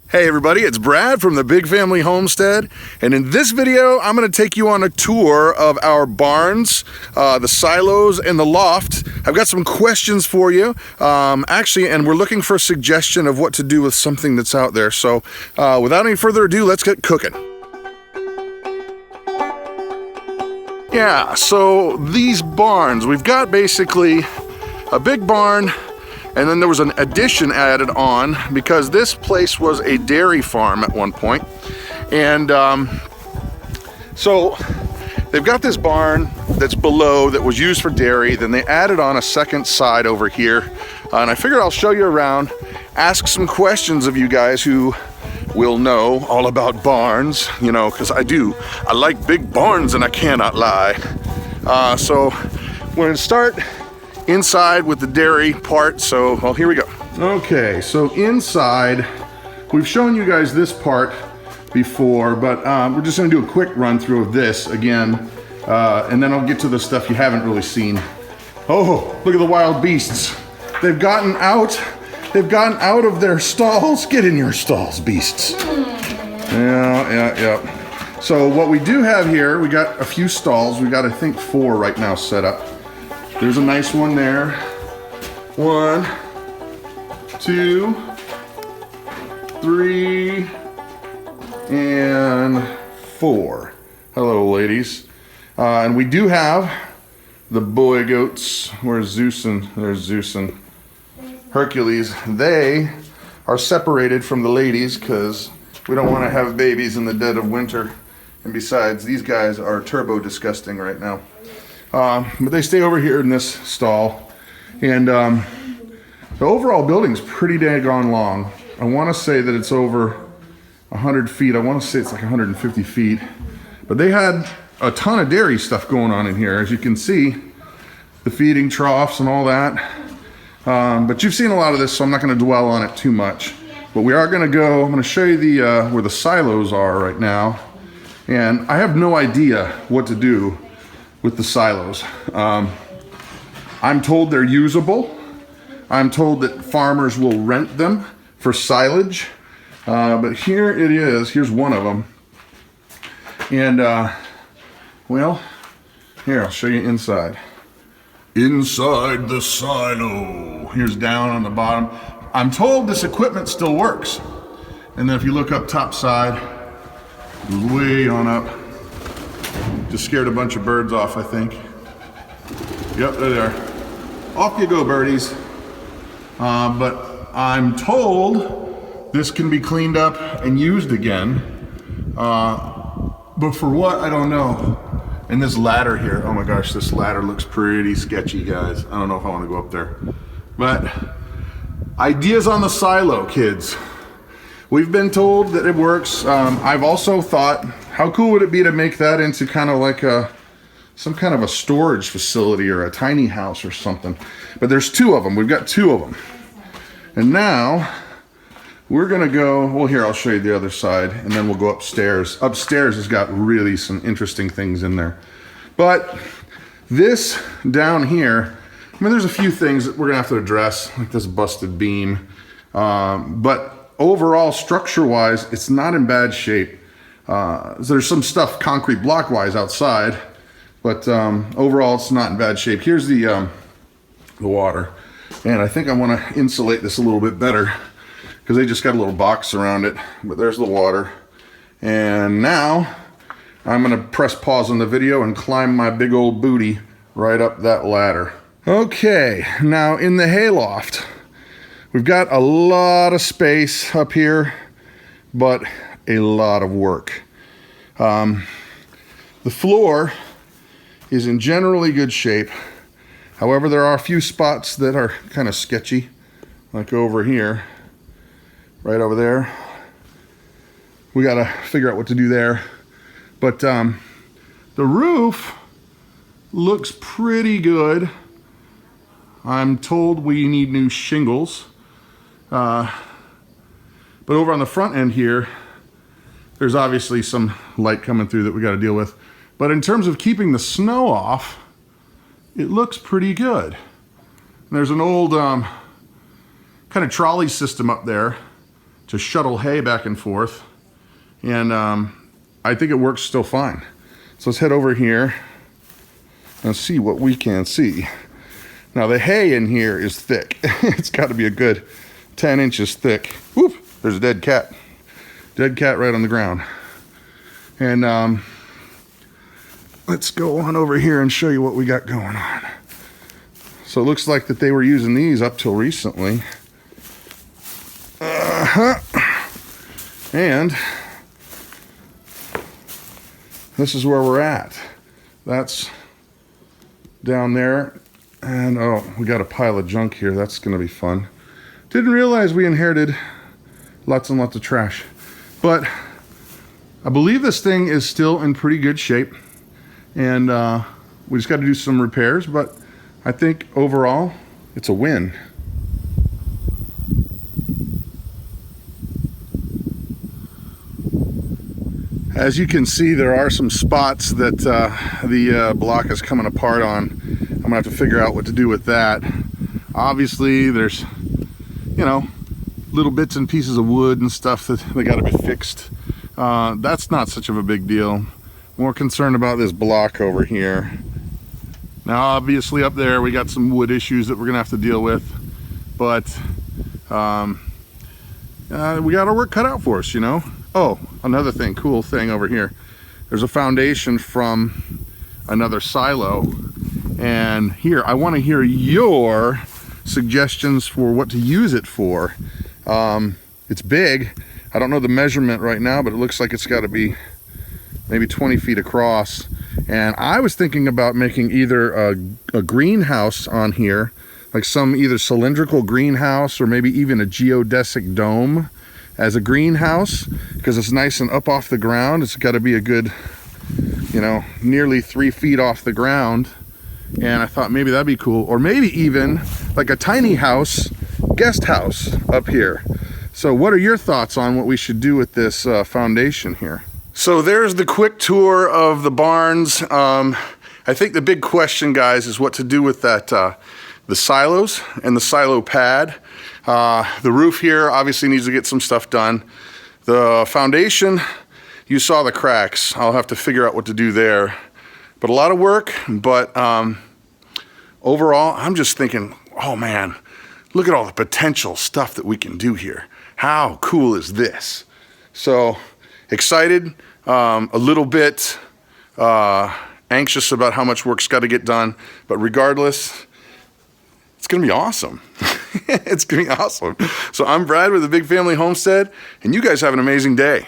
Hey everybody, it's Brad from the Big Family Homestead, and in this video I'm going to take you on a tour of our barns, the silos, and the loft. I've got some questions for you, actually, and we're looking for a suggestion of what to do with something that's out there. So without any further ado, let's get cooking. Yeah, so these barns, we've got basically a big barn, and then there was an addition added on because this place was a dairy farm at one point. And so they've got this barn that's below that was used for dairy. Then they added on a second side over here. And I figured I'll show you around, ask some questions of you guys who will know all about barns, you know, because I do. I like big barns and I cannot lie. So we're gonna start inside with the dairy part, so well, here we go. Okay, so inside, we've shown you guys this part before, but we're just gonna do a quick run through of this again, and then I'll get to the stuff you haven't really seen. Oh, look at the wild beasts. They've gotten out of their stalls. Get in your stalls, beasts. Yeah. So what we do have here, we got a few stalls. We got, I think, 4 right now set up. There's a nice one there. 1, 2, 3, and 4. Hello, ladies. And we do have the boy goats. Where's Zeus and there's Zeus and Hercules. They are separated from the ladies because we don't want to have babies in the dead of winter. And besides, these guys are turbo disgusting right now. But they stay over here in this stall, and the overall building's pretty daggone long. I want to say that it's over 100 feet. I want to say it's like 150 feet. But they had a ton of dairy stuff going on in here, as you can see, the feeding troughs and all that. But you've seen a lot of this, so I'm not going to dwell on it too much. But we are going to go. I'm going to show you the where the silos are right now, and I have no idea what to do with the silos. I'm told they're usable. I'm told that farmers will rent them for silage. But here it is. Here's one of them. And, well, here, I'll show you inside. Inside the silo. Here's down on the bottom. I'm told this equipment still works. And then if you look up top side, way on up. Just scared a bunch of birds off, I think. Yep, there they are. Off you go, birdies. But I'm told this can be cleaned up and used again. But for what, I don't know. And this ladder here, oh my gosh, this ladder looks pretty sketchy, guys. I don't know if I want to go up there. But ideas on the silo, kids. We've been told that it works. I've also thought, how cool would it be to make that into kind of like some kind of a storage facility or a tiny house or something. But there's 2 of them. We've got 2 of them. And now we're gonna go, well, here, I'll show you the other side, and then we'll go upstairs. Upstairs has got really some interesting things in there. But this down here, I mean, there's a few things that we're gonna have to address, like this busted beam. But overall, structure-wise, it's not in bad shape. There's some stuff concrete block-wise outside, but overall, it's not in bad shape. Here's the water, and I think I want to insulate this a little bit better because they just got a little box around it. But there's the water, and now I'm going to press pause on the video and climb my big old booty right up that ladder. Okay, now in the hayloft. We've got a lot of space up here, but a lot of work. The floor is in generally good shape. However, there are a few spots that are kind of sketchy, like over here, right over there. We gotta figure out what to do there. But the roof looks pretty good. I'm told we need new shingles. But over on the front end here, there's obviously some light coming through that we got to deal with. But in terms of keeping the snow off, it looks pretty good. There's an old kind of trolley system up there to shuttle hay back and forth. And I think it works still fine. So let's head over here and see what we can see. Now the hay in here is thick. It's got to be a good 10 inches thick. Whoop, there's a dead cat. Dead cat right on the ground. And let's go on over here and show you what we got going on. So it looks like that they were using these up till recently. And this is where we're at. That's down there. And oh, we got a pile of junk here. That's gonna be fun. Didn't realize we inherited lots and lots of trash. But I believe this thing is still in pretty good shape. And we just got to do some repairs, but I think overall it's a win. As you can see, there are some spots that the block is coming apart on. I'm gonna have to figure out what to do with that. Obviously there's, you know, little bits and pieces of wood and stuff that they got to be fixed. That's not such of a big deal. More concerned about this block over here. Now obviously up there we got some wood issues that we're gonna have to deal with, but we got our work cut out for us, you know. Oh, another thing, cool thing over here. There's a foundation from another silo, and here I want to hear your suggestions for what to use it for. It's big. I don't know the measurement right now, but it looks like it's got to be maybe 20 feet across. And I was thinking about making either a greenhouse on here, like some either cylindrical greenhouse or maybe even a geodesic dome as a greenhouse, because it's nice and up off the ground. It's got to be a good, you know, nearly 3 feet off the ground. And I thought maybe that'd be cool. Or maybe even like a tiny house, guest house up here. So what are your thoughts on what we should do with this foundation here? So there's the quick tour of the barns. I think the big question, guys, is what to do with that, the silos and the silo pad. The roof here obviously needs to get some stuff done. The foundation, you saw the cracks. I'll have to figure out what to do there. But a lot of work, but overall, I'm just thinking, oh man, look at all the potential stuff that we can do here. How cool is this? So excited, a little bit anxious about how much work's got to get done, but regardless, it's gonna be awesome. It's gonna be awesome. So I'm Brad with the Big Family Homestead, and you guys have an amazing day.